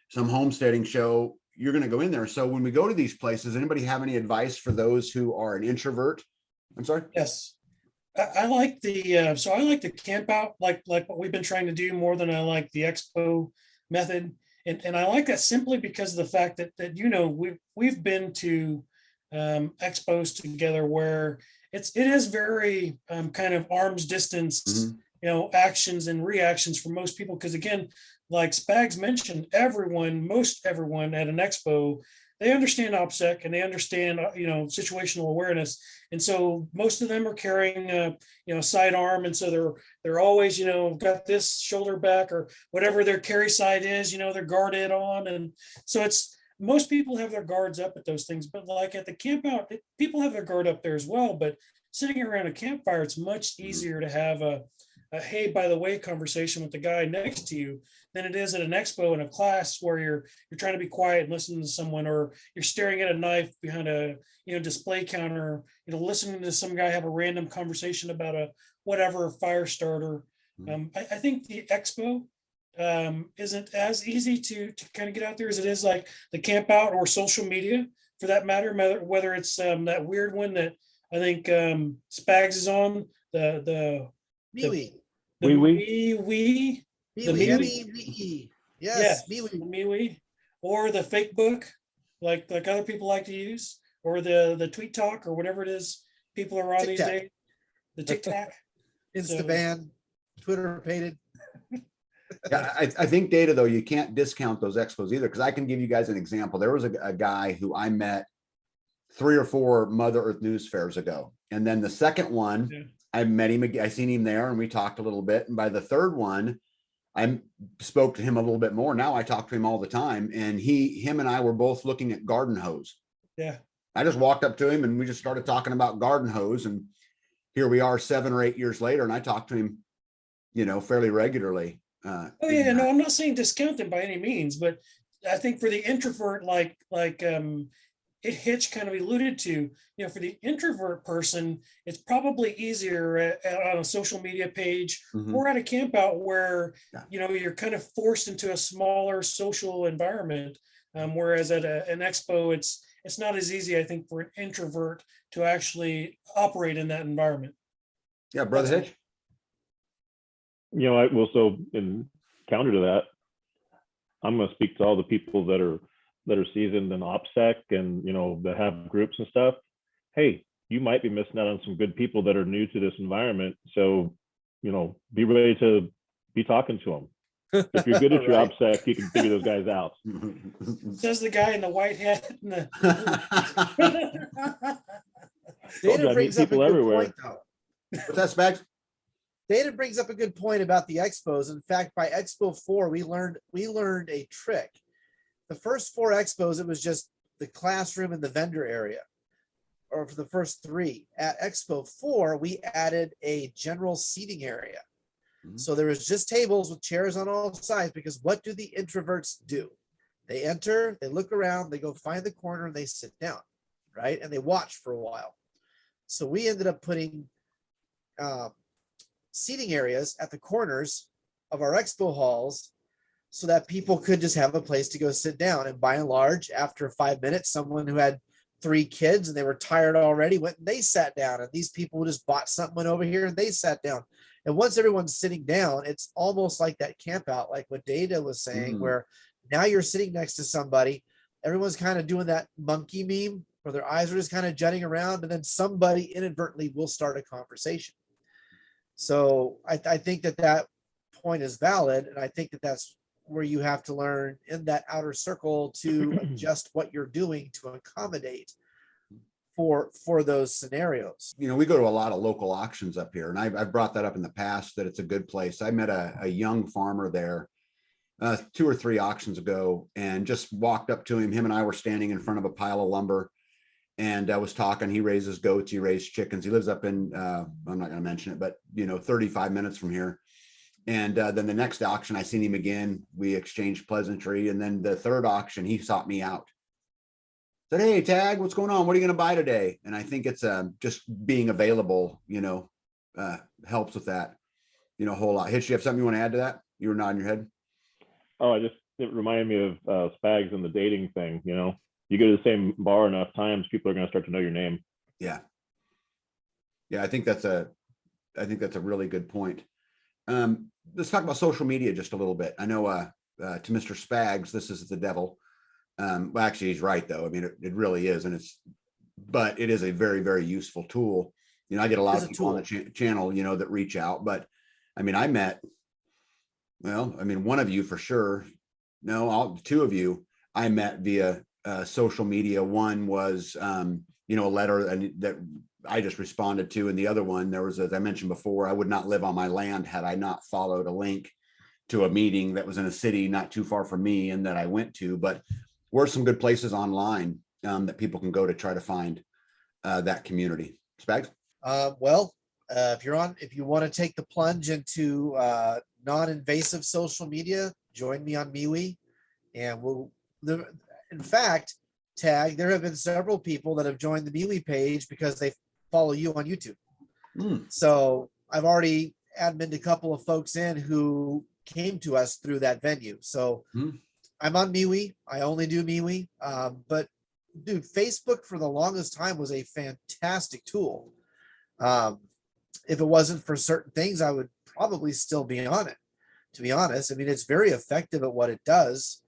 some homesteading show. You're going to go in there. So when we go to these places, anybody have any advice for those who are an introvert? I'm sorry. Yes. I like the camp out, like what we've been trying to do more than I like the expo method. And I like that simply because of the fact that we've been to expos together where it is very kind of arm's distance, actions and reactions for most people. Because again, like Spags mentioned, most everyone at an expo, they understand Opsec and they understand situational awareness, and so most of them are carrying a sidearm, and so they're always got this shoulder back or whatever their carry side is, they're guarded on, and so it's most people have their guards up at those things. But like at the camp out, people have their guard up there as well. But sitting around a campfire, it's much easier to have a hey, by the way, conversation with the guy next to you than it is at an expo in a class where you're trying to be quiet and listen to someone, or you're staring at a knife behind a display counter, listening to some guy have a random conversation about a whatever fire starter. I think the expo isn't as easy to kind of get out there as it is like the camp out or social media for that matter, whether it's that weird one that I think Spags is on, the MeWe. the MeWe. MeWe. Yes, Yeah, MeWe. MeWe, or the fake book, like other people like to use, or the tweet talk or whatever it is people are on these TikTok. days. The TikTok, Instaban, Twitter pated. Yeah, I think data though, you can't discount those expos either, because I can give you guys an example. There was a guy who I met 3 or 4 Mother Earth News fairs ago, and then the second one, yeah. I met him again. I seen him there and we talked a little bit. And by the third one, I spoke to him a little bit more. Now I talk to him all the time. And him and I were both looking at garden hose. Yeah. I just walked up to him and we just started talking about garden hose. And here we are 7 or 8 years later. And I talk to him, fairly regularly. Oh yeah, no, I'm not saying discount them by any means, but I think for the introvert, like Hitch kind of alluded to, for the introvert person, it's probably easier on a social media page or at a camp out where, you're kind of forced into a smaller social environment. Whereas at an expo, it's not as easy, I think, for an introvert to actually operate in that environment. Yeah, Brother Hitch. I will, so in counter to that, I'm going to speak to all the people that are seasoned in OPSEC and, that have groups and stuff. Hey, you might be missing out on some good people that are new to this environment. So, be ready to be talking to them. If you're good at your OPSEC, you can figure those guys out. Says the guy in the white hat. Data brings up a good point, though. What's that, Spags? Data brings up a good point about the expos. In fact, by Expo 4, we learned a trick. The first 4 expos, it was just the classroom and the vendor area, or for the first 3. At Expo 4, we added a general seating area. So there was just tables with chairs on all sides, because what do the introverts do? They enter, they look around, they go find the corner and they sit down, right? And they watch for a while. So we ended up putting seating areas at the corners of our expo halls so that people could just have a place to go sit down. And by and large, after 5 minutes, someone who had 3 kids and they were tired already went and they sat down, and these people just bought something, went over here and they sat down. And once everyone's sitting down, it's almost like that camp out, like what Data was saying, where now you're sitting next to somebody, everyone's kind of doing that monkey meme where their eyes are just kind of jutting around, and then somebody inadvertently will start a conversation. So I think that point is valid. And I think that's where you have to learn in that outer circle to adjust what you're doing to accommodate for those scenarios. We go to a lot of local auctions up here, and I've brought that up in the past, that it's a good place. I met a young farmer there 2 or 3 auctions ago, and just walked up to him. Him and I were standing in front of a pile of lumber, and I was talking. He raises goats, he raises chickens. He lives up in, I'm not going to mention it, but 35 minutes from here. And then the next auction, I seen him again. We exchanged pleasantry. And then the third auction, he sought me out. Said, "Hey, Tag, what's going on? What are you going to buy today?" And I think it's just being available, helps with that, a whole lot. Hitch, you have something you want to add to that? You were nodding your head. Oh, it reminded me of Spags and the dating thing. You go to the same bar enough times, people are going to start to know your name. Yeah. I think that's a really good point. Let's talk about social media just a little bit. I know to Mr. Spags, this is the devil. Well, actually, he's right though. I mean, it really is, but it is a very, very useful tool. You know, I get a lot of people on the channel, you know, that reach out, but I mean, one of you for sure. No, two of you I met via social media. One was, you know, a letter that I just responded to. And the other one, there was, as I mentioned before, I would not live on my land had I not followed a link to a meeting that was in a city not too far from me and that I went to. But where are some good places online that people can go to try to find that community? Spags? If you want to take the plunge into non-invasive social media, join me on MeWe, and in fact, Tag, there have been several people that have joined the MeWe page because they follow you on YouTube. So I've already admined a couple of folks in who came to us through that venue. So I'm on MeWe. I only do MeWe. But dude, Facebook for the longest time was a fantastic tool. If it wasn't for certain things, I would probably still be on it, to be honest. I mean, it's very effective at what it does.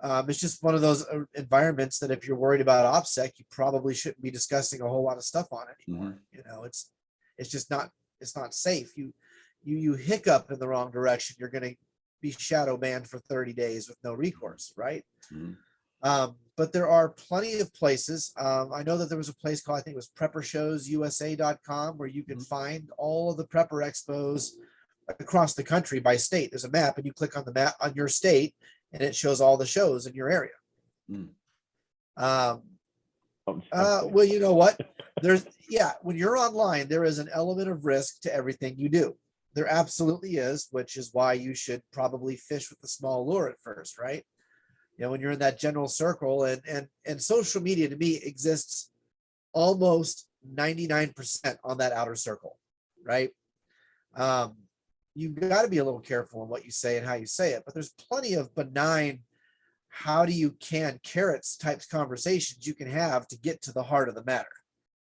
It's just one of those environments that if you're worried about Opsec, you probably shouldn't be discussing a whole lot of stuff on it anymore. You know, it's just not, it's not safe. You hiccup in the wrong direction, you're going to be shadow banned for 30 days with no recourse, right? But there are plenty of places. I know that there was a place called, I think it was preppershowsusa.com, where you can find all of the prepper expos across the country by state. There's a map and you click on the map on your state and it shows all the shows in your area. Well, you know what? When you're online, there is an element of risk to everything you do. There absolutely is, which is why you should probably fish with a small lure at first, right? You know, when you're in that general circle, and social media to me exists almost 99% on that outer circle, right? You've got to be a little careful in what you say and how you say it, but there's plenty of benign, how do you can carrots types conversations you can have to get to the heart of the matter.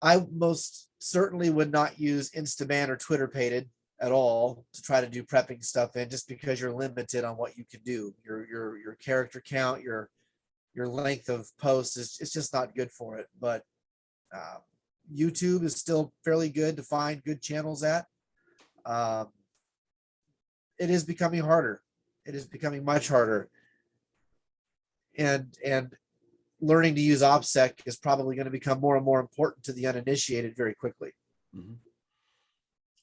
I most certainly would not use Instaban or Twitter pated at all to try to do prepping stuff in, just because you're limited on what you can do. Your character count, your length of posts it's just not good for it. But YouTube is still fairly good to find good channels at. It is becoming harder. It is becoming much harder. And learning to use Opsec is probably going to become more and more important to the uninitiated very quickly.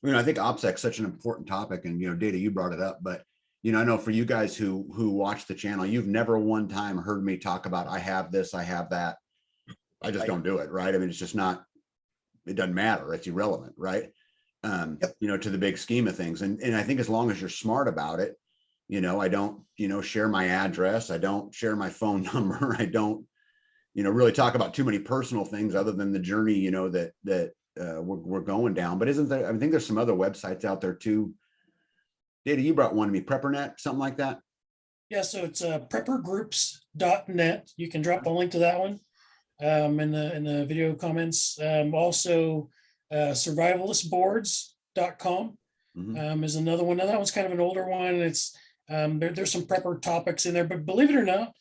You know, I think Opsec is such an important topic, and, you know, Data, you brought it up, but, you know, I know for you guys who watch the channel, you've never one time heard me talk about, I have this, I have that. I just don't do it. Right. I mean, it's just not, it doesn't matter. It's irrelevant. Right. You know, to the big scheme of things. And I think as long as you're smart about it, you know, I don't, you know, share my address. I don't share my phone number. I don't, you know, really talk about too many personal things other than the journey, you know, that we're going down. But isn't there, I think there's some other websites out there too. Data, you brought one to me, PrepperNet, something like that. Yeah, so it's preppergroups.net. You can drop a link to that one in the video comments. Also, survivalistboards.com is another one. Now that one's kind of an older one. It's there's some prepper topics in there, but believe it or not,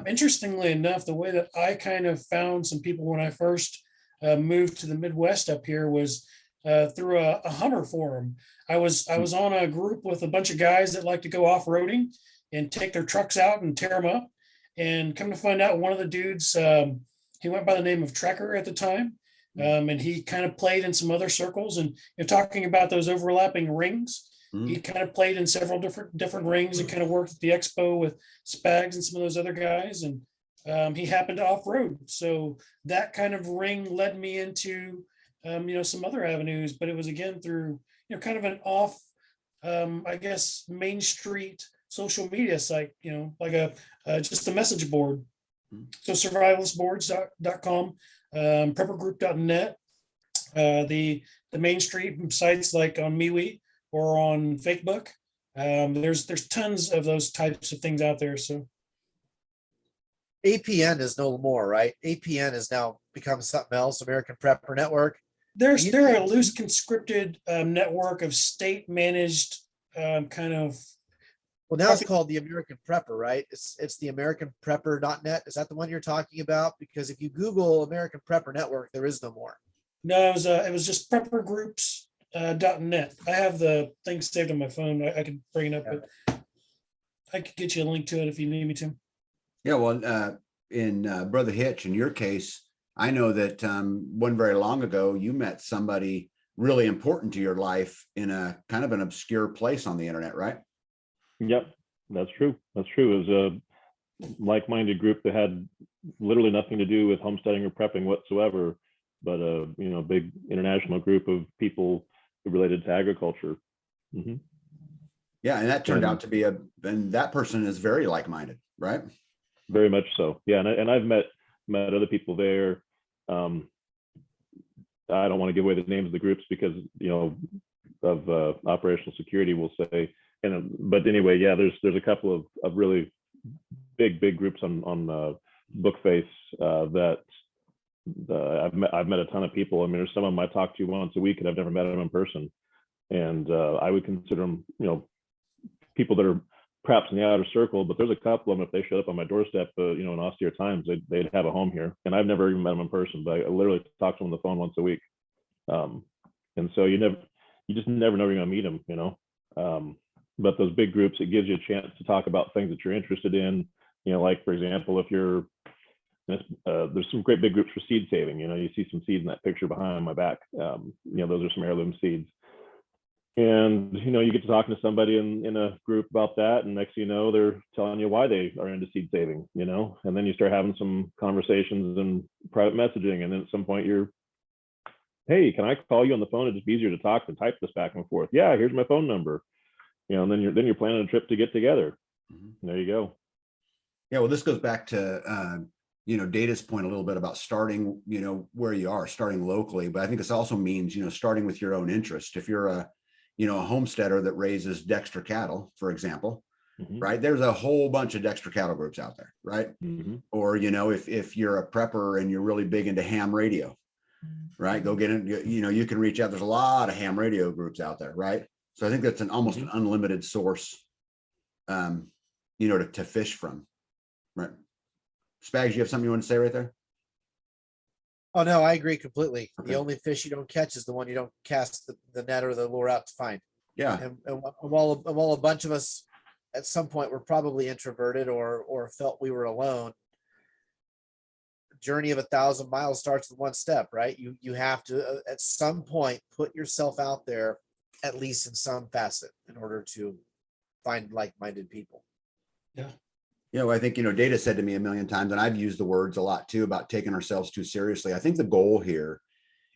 interestingly enough, the way that I kind of found some people when I first moved to the Midwest up here was through a Hummer forum. I was on a group with a bunch of guys that like to go off-roading and take their trucks out and tear them up. And come to find out, one of the dudes, he went by the name of Trekker at the time. And he kind of played in some other circles, and you're talking about those overlapping rings. He kind of played in several different rings and kind of worked at the expo with Spags and some of those other guys. And he happened to off-road. So that kind of ring led me into, you know, some other avenues, but it was again through, you know, kind of an off, I guess, Main Street social media site, you know, like just a message board. So survivalistboards.com, preppergroup.net, the Main Street sites like on MeWe or on Facebook. There's tons of those types of things out there. So APN is no more, right? APN has now become something else, American Prepper Network. They're a loose conscripted network of state managed kind of Well, now it's called the American Prepper, right? It's the American Prepper.net. Is that the one you're talking about? Because if you Google American Prepper Network, there is no more. No, it was just preppergroups.net. I have the thing saved on my phone. I can bring it up, but I could get you a link to it if you need me to. Yeah, well, in Brother Hitch, in your case, I know that one very long ago, you met somebody really important to your life in a kind of an obscure place on the internet, right? Yep, that's true. That's true. It was a like-minded group that had literally nothing to do with homesteading or prepping whatsoever, but a big international group of people related to agriculture. Mm-hmm. Yeah, and that turned out to be and that person is very like-minded, right? Very much so. Yeah, and I've met other people there. I don't want to give away the names of the groups because of operational security, we'll say. But anyway, yeah, there's a couple of really big groups on Bookface that I've met a ton of people. I mean, there's some of them I talk to once a week and I've never met them in person, and I would consider them people that are perhaps in the outer circle, but there's a couple of them, if they showed up on my doorstep, in austere times, they'd have a home here. And I've never even met them in person, but I literally talk to them on the phone once a week. And so you just never know you're gonna meet them, but those big groups, it gives you a chance to talk about things that you're interested in. Like for example, if you're, there's some great big groups for seed saving. You see some seeds in that picture behind my back. Those are some heirloom seeds. And you get to talking to somebody in a group about that, and next thing you know, they're telling you why they are into seed saving, and then you start having some conversations and private messaging, and then at some point you're, hey, can I call you on the phone? It's just easier to talk than type this back and forth. Yeah, here's my phone number, and then you're planning a trip to get together. Mm-hmm. There you go. Yeah, well, this goes back to Data's point a little bit about starting, where you are, starting locally, but I think this also means starting with your own interest. If you're a homesteader that raises Dexter cattle, for example, mm-hmm. right? There's a whole bunch of Dexter cattle groups out there, right? Mm-hmm. Or, if you're a prepper and you're really big into ham radio, right? Go get it. You can reach out. There's a lot of ham radio groups out there, right? So I think that's almost an unlimited source, to fish from, right? Spags, you have something you want to say right there? Oh, no, I agree completely. Okay. The only fish you don't catch is the one you don't cast the net or the lure out to find. Yeah. And while a bunch of us at some point were probably introverted or felt we were alone, the journey of 1,000 miles starts with one step, right? You have to, at some point, put yourself out there, at least in some facet, in order to find like-minded people. Yeah. Well, I think, Data said to me a million times, and I've used the words a lot too, about taking ourselves too seriously. I think the goal here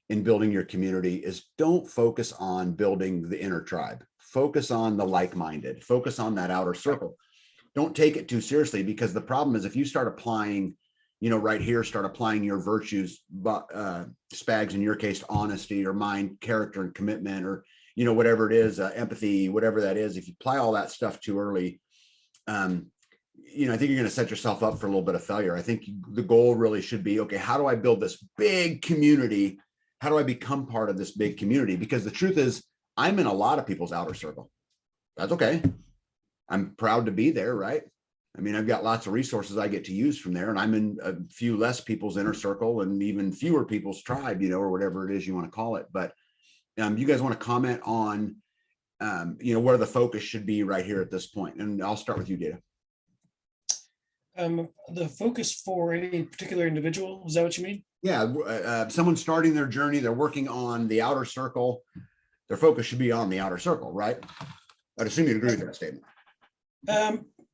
in building your community is don't focus on building the inner tribe. Focus on the like-minded. Focus on that outer circle. Don't take it too seriously, because the problem is if you start applying, right here, start applying your virtues, Spags, in your case, honesty, or mind, character, and commitment, or, whatever it is, empathy, whatever that is, if you apply all that stuff too early, I think you're going to set yourself up for a little bit of failure. I think the goal really should be, okay, how do I build this big community? How do I become part of this big community? Because the truth is, I'm in a lot of people's outer circle. That's okay. I'm proud to be there, right? I mean, I've got lots of resources I get to use from there, and I'm in a few less people's inner circle and even fewer people's tribe, or whatever it is you want to call it. But you guys want to comment on, where the focus should be right here at this point? And I'll start with you, Data. The focus for any particular individual, is that what you mean? Yeah, someone starting their journey, they're working on the outer circle. Their focus should be on the outer circle, right? I'd assume you'd agree with that statement.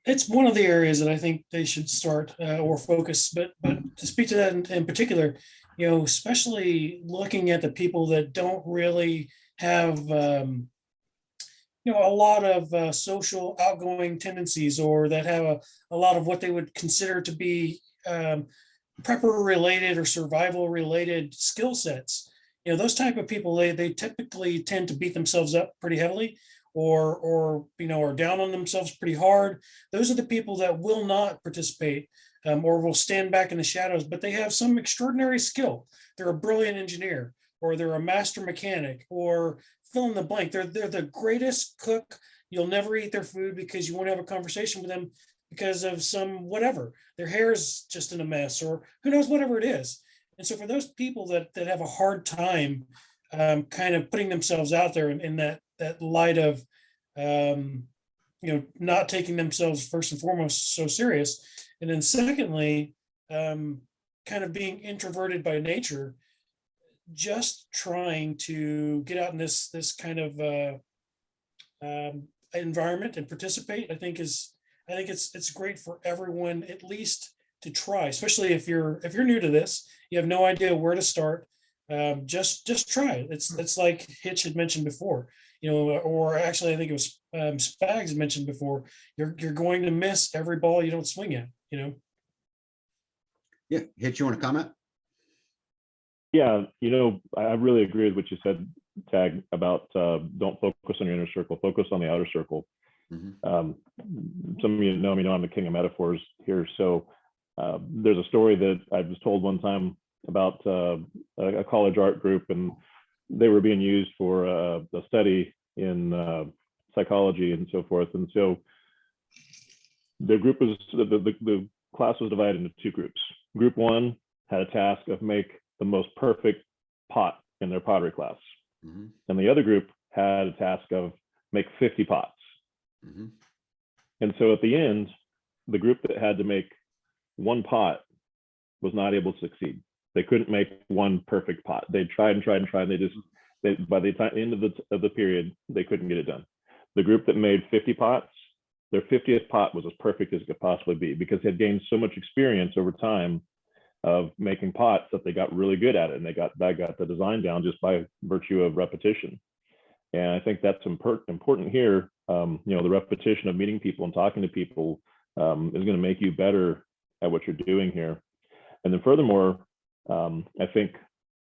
It's one of the areas that I think they should start or focus, but to speak to that in particular, especially looking at the people that don't really have a lot of social outgoing tendencies, or that have a lot of what they would consider to be prepper related or survival related skill sets. Those type of people, they typically tend to beat themselves up pretty heavily, or are down on themselves pretty hard. Those are the people that will not participate or will stand back in the shadows, but they have some extraordinary skill. They're a brilliant engineer, or they're a master mechanic, or fill in the blank. They're the greatest cook you'll never eat their food because you won't have a conversation with them because of some whatever. Their hair is just in a mess, or who knows, whatever it is. And so for those people that have a hard time kind of putting themselves out there in that light of not taking themselves first and foremost so serious, and then secondly, kind of being introverted by nature, just trying to get out in this kind of environment and participate, I think it's great for everyone at least to try, especially if you're new to this, you have no idea where to start. Just try it. It's like Hitch had mentioned before, or actually I think it was Spags had mentioned before. You're going to miss every ball you don't swing at. Yeah, Hitch, you want to comment? Yeah, I really agree with what you said, Tag, about don't focus on your inner circle, focus on the outer circle. Mm-hmm. Some of you know me know I'm the king of metaphors here. So there's a story that I was told one time about a college art group, and they were being used for a study in psychology and so forth. And so the group was the class was divided into two groups. Group one had a task of make the most perfect pot in their pottery class. Mm-hmm. And the other group had a task of make 50 pots. Mm-hmm. And so at the end, the group that had to make one pot was not able to succeed. They couldn't make one perfect pot. They tried and tried and tried. And by the end of the period, they couldn't get it done. The group that made 50 pots, their 50th pot was as perfect as it could possibly be, because they had gained so much experience over time of making pots that they got really good at it, and they got the design down just by virtue of repetition. And I think that's important here. The repetition of meeting people and talking to people is going to make you better at what you're doing here. And then furthermore, I think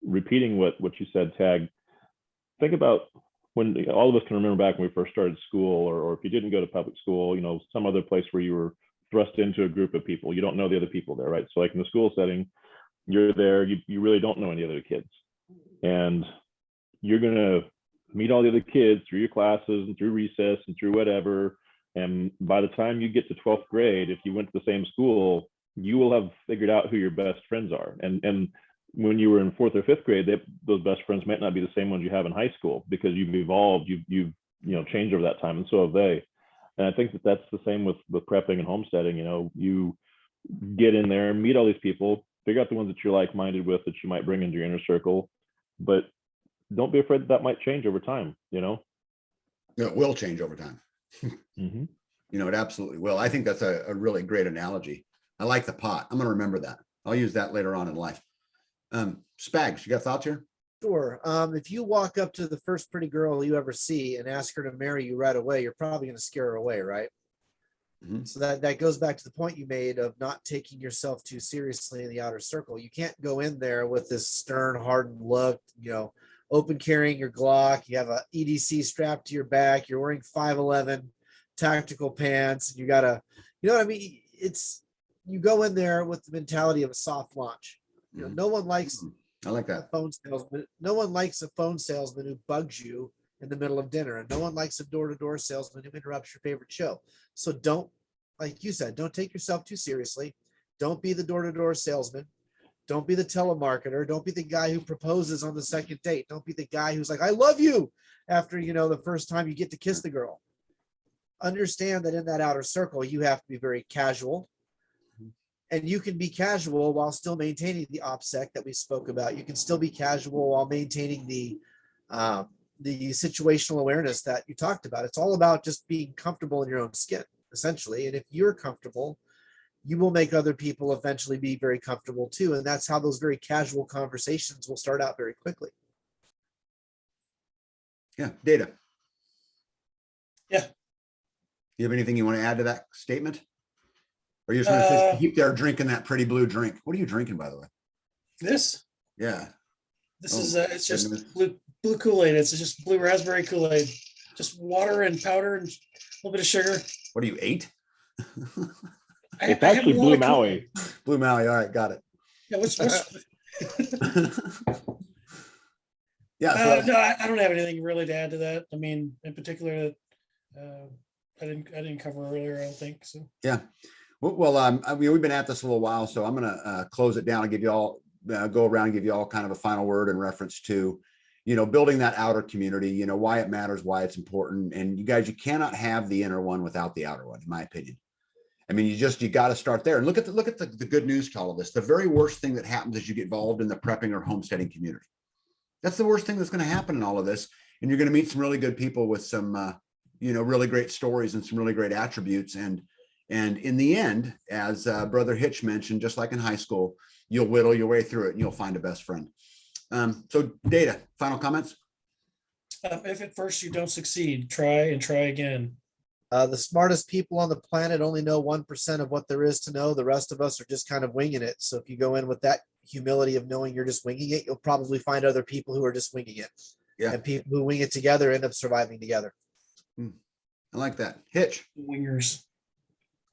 repeating what you said, Tag, think about when all of us can remember back when we first started school, or if you didn't go to public school, some other place where you were thrust into a group of people. You don't know the other people there, right? So like in the school setting, you're there, you really don't know any other kids. And you're going to meet all the other kids through your classes and through recess and through whatever. And by the time you get to 12th grade, if you went to the same school, you will have figured out who your best friends are. And when you were in 4th or 5th grade, those best friends might not be the same ones you have in high school, because you've evolved, you've changed over that time, and so have they. And I think that's the same with prepping and homesteading. You get in there, meet all these people, figure out the ones that you're like-minded with, that you might bring into your inner circle, but don't be afraid that might change over time. It will change over time. Mm-hmm. It absolutely will. I think that's a really great analogy. I like the pot. I'm going to remember that. I'll use that later on in life. Spags, you got thoughts here? Sure. If you walk up to the first pretty girl you ever see and ask her to marry you right away, you're probably going to scare her away, right? Mm-hmm. So that goes back to the point you made of not taking yourself too seriously in the outer circle. You can't go in there with this stern, hardened look, open carrying your Glock. You have a EDC strapped to your back. You're wearing 511 tactical pants. And you got what I mean? You go in there with the mentality of a soft launch. No one likes I like that. a phone salesman. No one likes a phone salesman who bugs you in the middle of dinner, and no one likes a door-to-door salesman who interrupts your favorite show. So don't, like you said, don't take yourself too seriously. Don't be the door-to-door salesman. Don't be the telemarketer. Don't be the guy who proposes on the second date. Don't be the guy who's like, I love you, after, the first time you get to kiss the girl. Understand that in that outer circle, you have to be very casual. And you can be casual while still maintaining the Opsec that we spoke about. You can still be casual while maintaining the situational awareness that you talked about. It's all about just being comfortable in your own skin, essentially. And if you're comfortable, you will make other people eventually be very comfortable too. And that's how those very casual conversations will start out very quickly. Yeah. Data. Yeah. You have anything you want to add to that statement? Or you just want to just keep there drinking that pretty blue drink? What are you drinking, by the way? This Yeah. is it's just blue Kool-Aid. It's just blue raspberry Kool-Aid. Just water and powder and a little bit of sugar. What do you ate? It's actually Blue Maui. Blue Maui. All right, got it. Yeah, what's Yeah. So no, I don't have anything really to add to that. I mean, in particular, I didn't cover earlier, I don't think so. Yeah. Well, I mean, we've been at this a little while, so I'm going to close it down and give you all go around and give you all kind of a final word in reference to, building that outer community, why it matters, why it's important. And you guys, you cannot have the inner one without the outer one, in my opinion. I mean, you got to start there and look at the good news to all of this. The very worst thing that happens is you get involved in the prepping or homesteading community. That's the worst thing that's going to happen in all of this. And you're going to meet some really good people with some, really great stories and some really great attributes. And in the end, as Brother Hitch mentioned, just like in high school, you'll whittle your way through it and you'll find a best friend. So Data, final comments? If at first you don't succeed, try and try again. The smartest people on the planet only know 1% of what there is to know. The rest of us are just kind of winging it. So if you go in with that humility of knowing you're just winging it, you'll probably find other people who are just winging it. Yeah. And people who wing it together end up surviving together. I like that. Hitch. Wingers.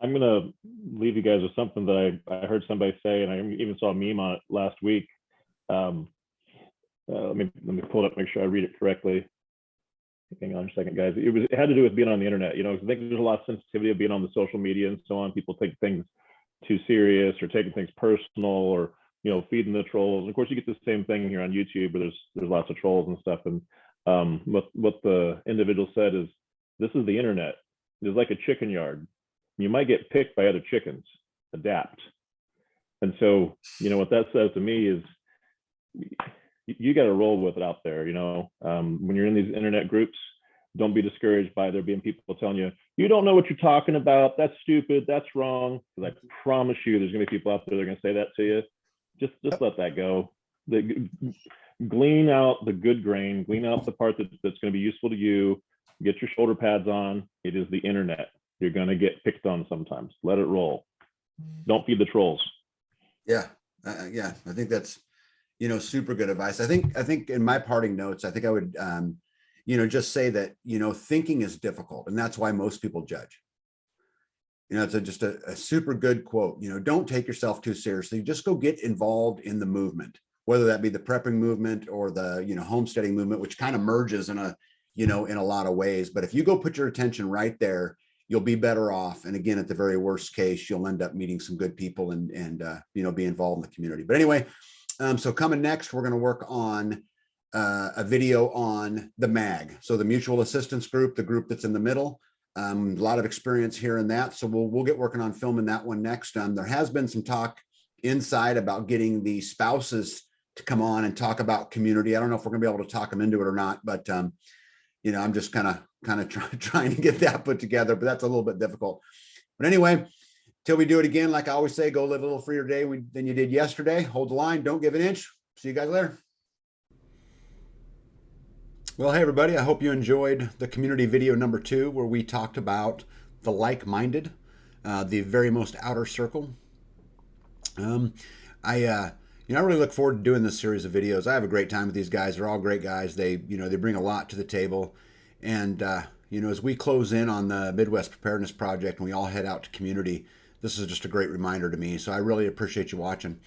I'm going to leave you guys with something that I heard somebody say, and I even saw a meme on it last week. Let me pull it up, make sure I read it correctly. Hang on a second, guys. It had to do with being on the internet. I think there's a lot of sensitivity of being on the social media and so on. People take things too serious or taking things personal or, feeding the trolls. And of course, you get the same thing here on YouTube where there's lots of trolls and stuff. And what the individual said is, this is the internet. It's like a chicken yard. You might get picked by other chickens. Adapt. And so, what that says to me is, you got to roll with it out there. When you're in these internet groups, don't be discouraged by there being people telling you, you don't know what you're talking about. That's stupid. That's wrong. Because I promise you, there's going to be people out there that are going to say that to you. Just let that go. Glean out the good grain, glean out the part that's going to be useful to you. Get your shoulder pads on. It is the internet. You're going to get picked on sometimes. Let it roll. Don't feed the trolls. Yeah. I think that's, super good advice. I think in my parting notes, I think I would, just say that, thinking is difficult, and that's why most people judge. It's just a super good quote. Don't take yourself too seriously. Just go get involved in the movement, whether that be the prepping movement or the, homesteading movement, which kind of merges in a lot of ways. But if you go put your attention right there, you'll be better off. And again, at the very worst case, you'll end up meeting some good people and be involved in the community. But anyway, so coming next, we're going to work on a video on the MAG. So the Mutual Assistance Group, the group that's in the middle. A lot of experience here in that. So we'll get working on filming that one next. There has been some talk inside about getting the spouses to come on and talk about community. I don't know if we're going to be able to talk them into it or not, but I'm just kind of trying to get that put together, but that's a little bit difficult. But anyway, till we do it again, like I always say, go live a little freer day than you did yesterday. Hold the line. Don't give an inch. See you guys later. Well, hey, everybody. I hope you enjoyed the community video number 2, where we talked about the like-minded, the very most outer circle. I really look forward to doing this series of videos. I have a great time with these guys. They're all great guys. They bring a lot to the table. And, as we close in on the Midwest Preparedness Project and we all head out to community, this is just a great reminder to me. So I really appreciate you watching.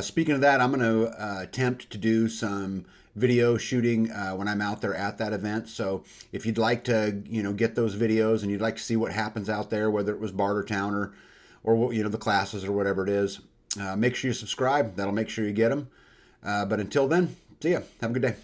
Speaking of that, I'm going to attempt to do some video shooting when I'm out there at that event. So if you'd like to, get those videos and you'd like to see what happens out there, whether it was Bartertown or the classes or whatever it is, make sure you subscribe. That'll make sure you get them. But until then, see ya. Have a good day.